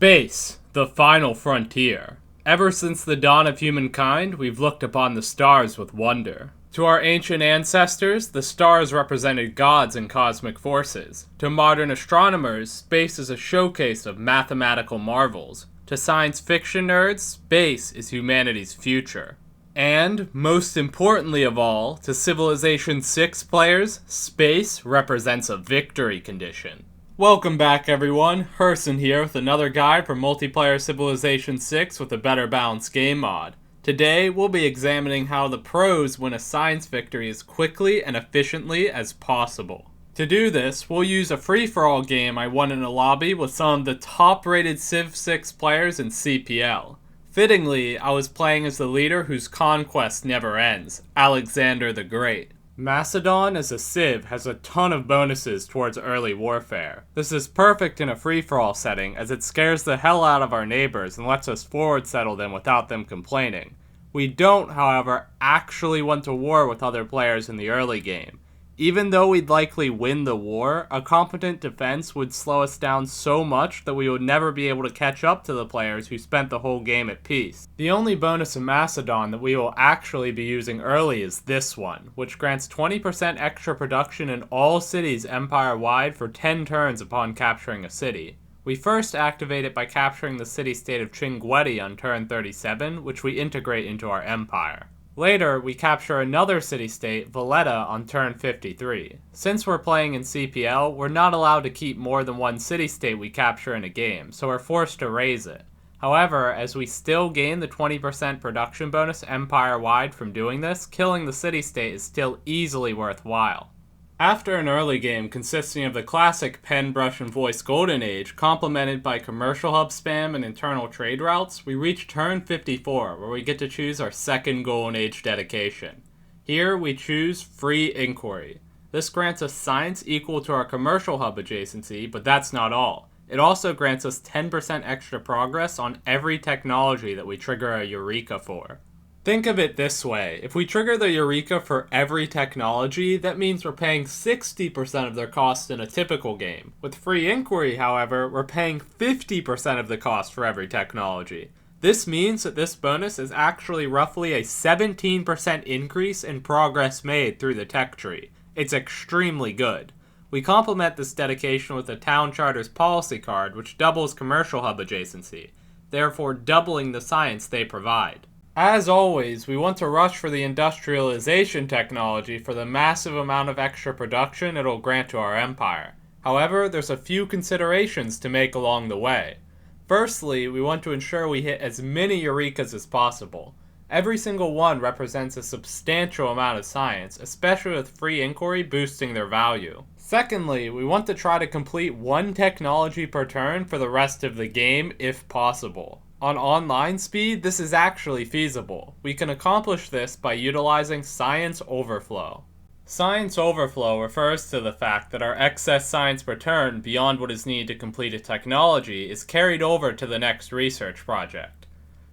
Space, the final frontier. Ever since the dawn of humankind, we've looked upon the stars with wonder. To our ancient ancestors, the stars represented gods and cosmic forces. To modern astronomers, space is a showcase of mathematical marvels. To science fiction nerds, space is humanity's future. And, most importantly of all, to Civilization 6 players, space represents a victory condition. Welcome back everyone, Herson here with another guide for multiplayer Civilization 6 with a better balanced game mod. Today, we'll be examining how the pros win a science victory as quickly and efficiently as possible. To do this, we'll use a free-for-all game I won in a lobby with some of the top-rated Civ 6 players in CPL. Fittingly, I was playing as the leader whose conquest never ends, Alexander the Great. Macedon as a Civ has a ton of bonuses towards early warfare. This is perfect in a free-for-all setting as it scares the hell out of our neighbors and lets us forward settle them without them complaining. We don't, however, actually want to war with other players in the early game. Even though we'd likely win the war, a competent defense would slow us down so much that we would never be able to catch up to the players who spent the whole game at peace. The only bonus in Macedon that we will actually be using early is this one, which grants 20% extra production in all cities empire-wide for 10 turns upon capturing a city. We first activate it by capturing the city-state of Chinguetti on turn 37, which we integrate into our empire. Later, we capture another city-state, Valletta, on turn 53. Since we're playing in CPL, we're not allowed to keep more than one city-state we capture in a game, so we're forced to raise it. However, as we still gain the 20% production bonus empire-wide from doing this, killing the city-state is still easily worthwhile. After an early game consisting of the classic pen, brush, and voice golden age, complemented by commercial hub spam and internal trade routes, we reach turn 54, where we get to choose our second golden age dedication. Here, we choose free inquiry. This grants us science equal to our commercial hub adjacency, but that's not all. It also grants us 10% extra progress on every technology that we trigger a Eureka for. Think of it this way, if we trigger the Eureka for every technology, that means we're paying 60% of their cost in a typical game. With free inquiry, however, we're paying 50% of the cost for every technology. This means that this bonus is actually roughly a 17% increase in progress made through the tech tree. It's extremely good. We complement this dedication with the Town Charter's policy card, which doubles commercial hub adjacency, therefore doubling the science they provide. As always, we want to rush for the industrialization technology for the massive amount of extra production it'll grant to our empire. However, there's a few considerations to make along the way. Firstly, we want to ensure we hit as many Eurekas as possible. Every single one represents a substantial amount of science, especially with free inquiry boosting their value. Secondly, we want to try to complete one technology per turn for the rest of the game if possible. On online speed, this is actually feasible. We can accomplish this by utilizing Science Overflow. Science Overflow refers to the fact that our excess science per turn beyond what is needed to complete a technology is carried over to the next research project.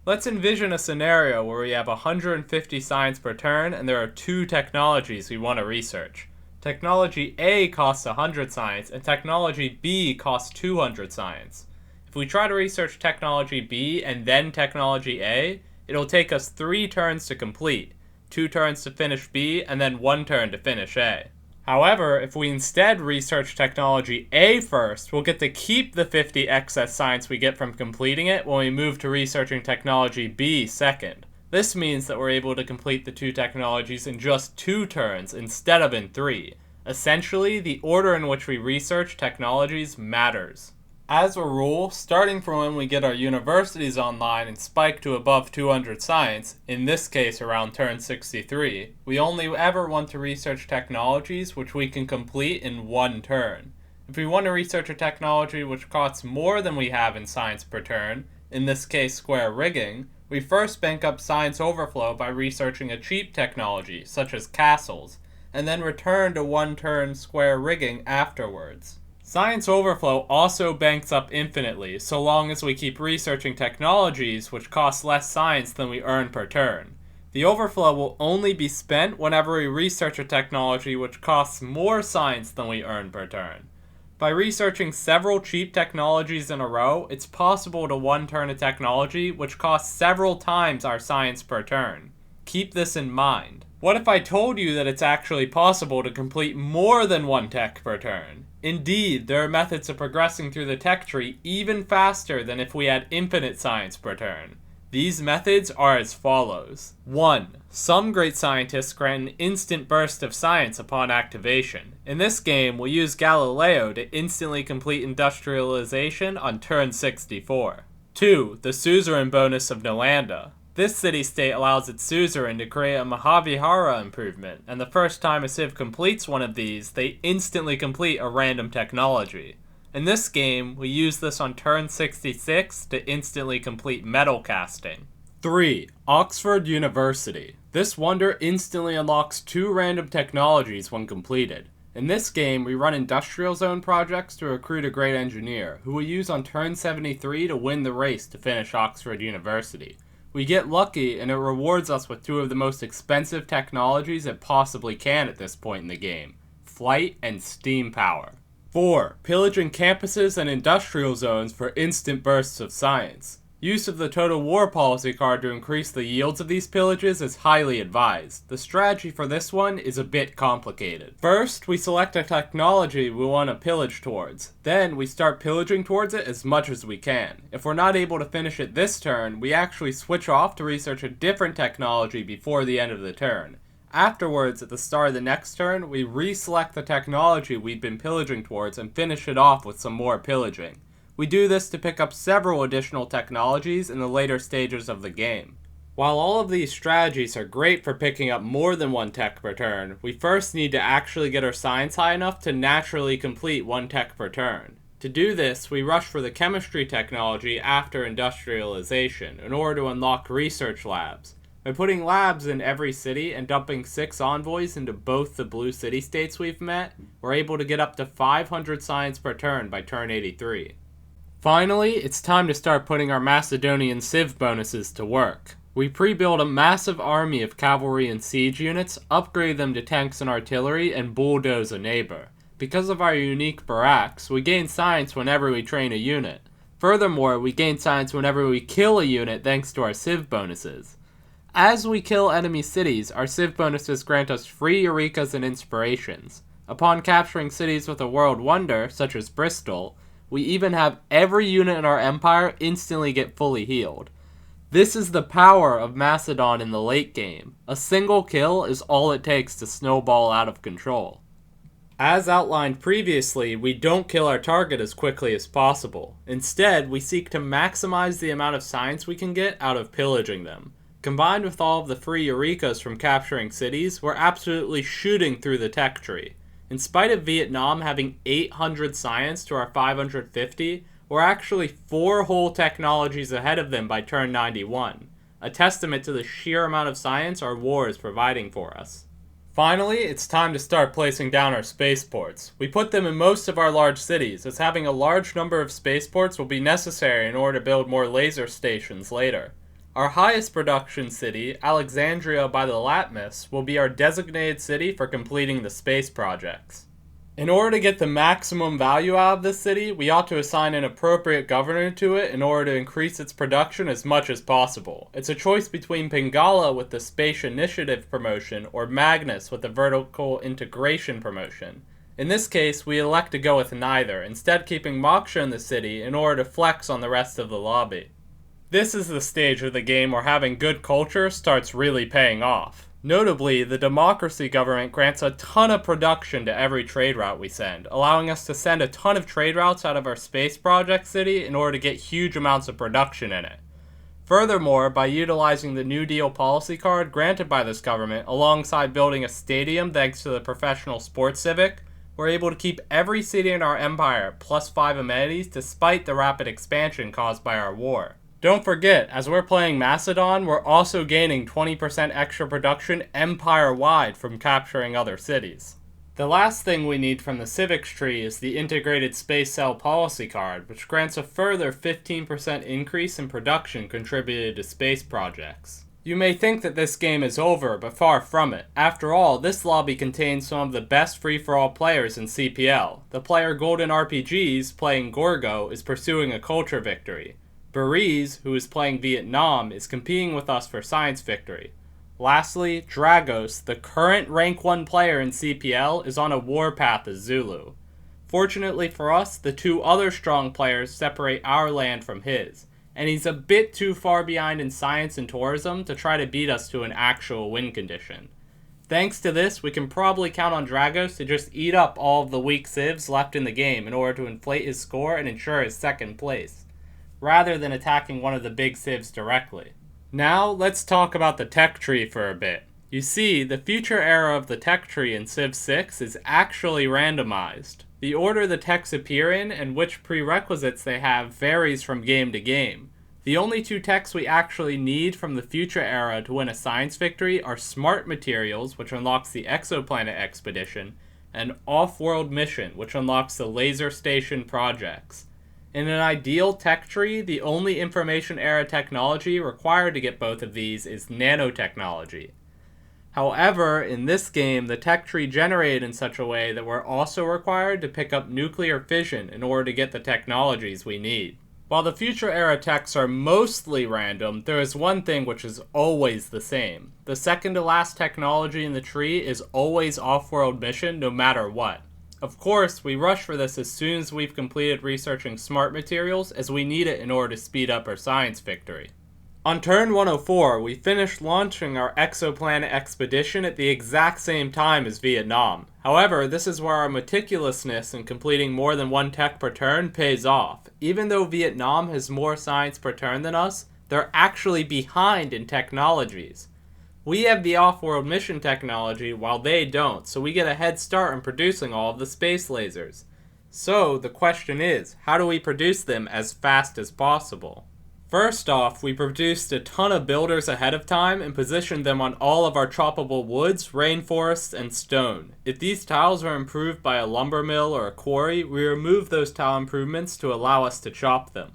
Let's envision a scenario where we have 150 science per turn and there are two technologies we want to research. Technology A costs 100 science and Technology B costs 200 science. If we try to research Technology B and then Technology A, it'll take us 3 turns to complete, 2 turns to finish B, and then 1 turn to finish A. However, if we instead research Technology A first, we'll get to keep the 50 excess science we get from completing it when we move to researching Technology B second. This means that we're able to complete the 2 technologies in just 2 turns instead of in 3. Essentially, the order in which we research technologies matters. As a rule, starting from when we get our universities online and spike to above 200 science, in this case around turn 63, we only ever want to research technologies which we can complete in 1 turn. If we want to research a technology which costs more than we have in science per turn, in this case square rigging, we first bank up Science Overflow by researching a cheap technology, such as castles, and then return to 1 turn square rigging afterwards. Science Overflow also banks up infinitely, so long as we keep researching technologies which cost less science than we earn per turn. The overflow will only be spent whenever we research a technology which costs more science than we earn per turn. By researching several cheap technologies in a row, it's possible to one turn a technology which costs several times our science per turn. Keep this in mind. What if I told you that it's actually possible to complete more than one tech per turn? Indeed, there are methods of progressing through the tech tree even faster than if we had infinite science per turn. These methods are as follows. 1. Some great scientists grant an instant burst of science upon activation. In this game, we'll use Galileo to instantly complete industrialization on turn 64. 2. The suzerain bonus of Nalanda. This city-state allows its suzerain to create a Mahavihara improvement, and the first time a civ completes one of these, they instantly complete a random technology. In this game, we use this on turn 66 to instantly complete metal casting. 3. Oxford University. This wonder instantly unlocks 2 random technologies when completed. In this game, we run industrial zone projects to recruit a great engineer, who we use on turn 73 to win the race to finish Oxford University. We get lucky, and it rewards us with 2 of the most expensive technologies it possibly can at this point in the game: flight and steam power. 4. Pillaging campuses and industrial zones for instant bursts of science. Use of the Total War Policy card to increase the yields of these pillages is highly advised. The strategy for this one is a bit complicated. First, we select a technology we want to pillage towards. Then, we start pillaging towards it as much as we can. If we're not able to finish it this turn, we actually switch off to research a different technology before the end of the turn. Afterwards, at the start of the next turn, we reselect the technology we'd been pillaging towards and finish it off with some more pillaging. We do this to pick up several additional technologies in the later stages of the game. While all of these strategies are great for picking up more than one tech per turn, we first need to actually get our science high enough to naturally complete one tech per turn. To do this, we rush for the chemistry technology after industrialization in order to unlock research labs. By putting labs in every city and dumping 6 envoys into both the blue city-states we've met, we're able to get up to 500 science per turn by turn 83. Finally, it's time to start putting our Macedonian civ bonuses to work. We pre-build a massive army of cavalry and siege units, upgrade them to tanks and artillery, and bulldoze a neighbor. Because of our unique barracks, we gain science whenever we train a unit. Furthermore, we gain science whenever we kill a unit thanks to our civ bonuses. As we kill enemy cities, our civ bonuses grant us free Eurekas and inspirations. Upon capturing cities with a world wonder, such as Bristol, we even have every unit in our empire instantly get fully healed. This is the power of Macedon in the late game. A single kill is all it takes to snowball out of control. As outlined previously, we don't kill our target as quickly as possible. Instead, we seek to maximize the amount of science we can get out of pillaging them. Combined with all of the free Eurekas from capturing cities, we're absolutely shooting through the tech tree. In spite of Vietnam having 800 science to our 550, we're actually 4 whole technologies ahead of them by turn 91, a testament to the sheer amount of science our war is providing for us. Finally, it's time to start placing down our spaceports. We put them in most of our large cities, as having a large number of spaceports will be necessary in order to build more laser stations later. Our highest production city, Alexandria by the Latmus, will be our designated city for completing the space projects. In order to get the maximum value out of this city, we ought to assign an appropriate governor to it in order to increase its production as much as possible. It's a choice between Pingala with the Space Initiative promotion or Magnus with the Vertical Integration promotion. In this case, we elect to go with neither, instead keeping Moksha in the city in order to flex on the rest of the lobby. This is the stage of the game where having good culture starts really paying off. Notably, the democracy government grants a ton of production to every trade route we send, allowing us to send a ton of trade routes out of our space project city in order to get huge amounts of production in it. Furthermore, by utilizing the New Deal policy card granted by this government alongside building a stadium thanks to the professional sports civic, we're able to keep every city in our empire plus 5 amenities despite the rapid expansion caused by our war. Don't forget, as we're playing Macedon, we're also gaining 20% extra production empire-wide from capturing other cities. The last thing we need from the civics tree is the integrated space cell policy card, which grants a further 15% increase in production contributed to space projects. You may think that this game is over, but far from it. After all, this lobby contains some of the best free-for-all players in CPL. The player Golden RPGs, playing Gorgo, is pursuing a culture victory. Bariz, who is playing Vietnam, is competing with us for science victory. Lastly, Dragos, the current rank 1 player in CPL, is on a warpath as Zulu. Fortunately for us, the 2 other strong players separate our land from his, and he's a bit too far behind in science and tourism to try to beat us to an actual win condition. Thanks to this, we can probably count on Dragos to just eat up all of the weak civs left in the game in order to inflate his score and ensure his second place, rather than attacking one of the big civs directly. Now, let's talk about the tech tree for a bit. You see, the future era of the tech tree in Civ 6 is actually randomized. The order the techs appear in and which prerequisites they have varies from game to game. The only 2 techs we actually need from the future era to win a science victory are Smart Materials, which unlocks the Exoplanet Expedition, and Offworld Mission, which unlocks the Laser Station projects. In an ideal tech tree, the only information era technology required to get both of these is nanotechnology. However, in this game, the tech tree generated in such a way that we're also required to pick up nuclear fission in order to get the technologies we need. While the future era techs are mostly random, there is one thing which is always the same. The second to last technology in the tree is always Offworld Mission, no matter what. Of course, we rush for this as soon as we've completed researching Smart Materials, as we need it in order to speed up our science victory. On turn 104, we finished launching our Exoplanet Expedition at the exact same time as Vietnam. However, this is where our meticulousness in completing more than 1 tech per turn pays off. Even though Vietnam has more science per turn than us, they're actually behind in technologies. We have the Offworld Mission technology while they don't, so we get a head start in producing all of the space lasers. So, the question is, how do we produce them as fast as possible? First off, we produced a ton of builders ahead of time and positioned them on all of our choppable woods, rainforests, and stone. If these tiles are improved by a lumber mill or a quarry, we remove those tile improvements to allow us to chop them.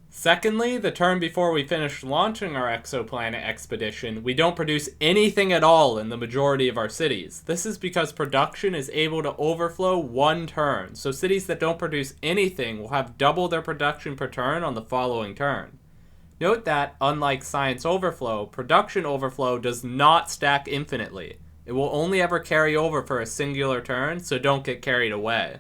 Secondly, the turn before we finished launching our Exoplanet Expedition, we don't produce anything at all in the majority of our cities. This is because production is able to overflow 1 turn, so cities that don't produce anything will have double their production per turn on the following turn. Note that, unlike Science Overflow, Production Overflow does not stack infinitely. It will only ever carry over for a singular turn, so don't get carried away.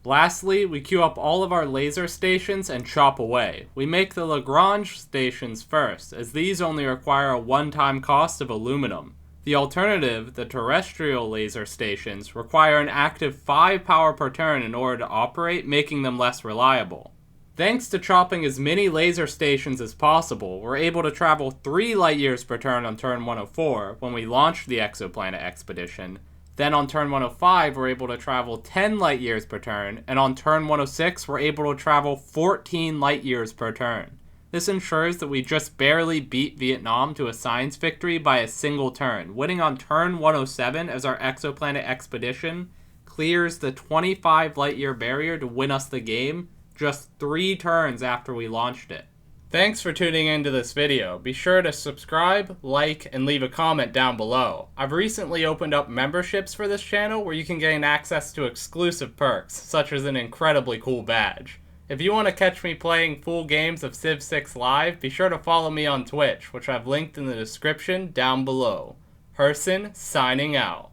Lastly, we queue up all of our laser stations and chop away. We make the Lagrange stations first, as these only require a one-time cost of aluminum. The alternative, the terrestrial laser stations, require an active 5 power per turn in order to operate, making them less reliable. Thanks to chopping as many laser stations as possible, we're able to travel 3 light years per turn on turn 104 when we launched the Exoplanet Expedition. Then on turn 105, we're able to travel 10 light years per turn, and on turn 106, we're able to travel 14 light years per turn. This ensures that we just barely beat Vietnam to a science victory by a single turn, winning on turn 107 as our Exoplanet Expedition clears the 25 light year barrier to win us the game just 3 turns after we launched it. Thanks for tuning into this video. Be sure to subscribe, like, and leave a comment down below. I've recently opened up memberships for this channel where you can gain access to exclusive perks, such as an incredibly cool badge. If you want to catch me playing full games of Civ 6 live, be sure to follow me on Twitch, which I've linked in the description down below. Herson, signing out.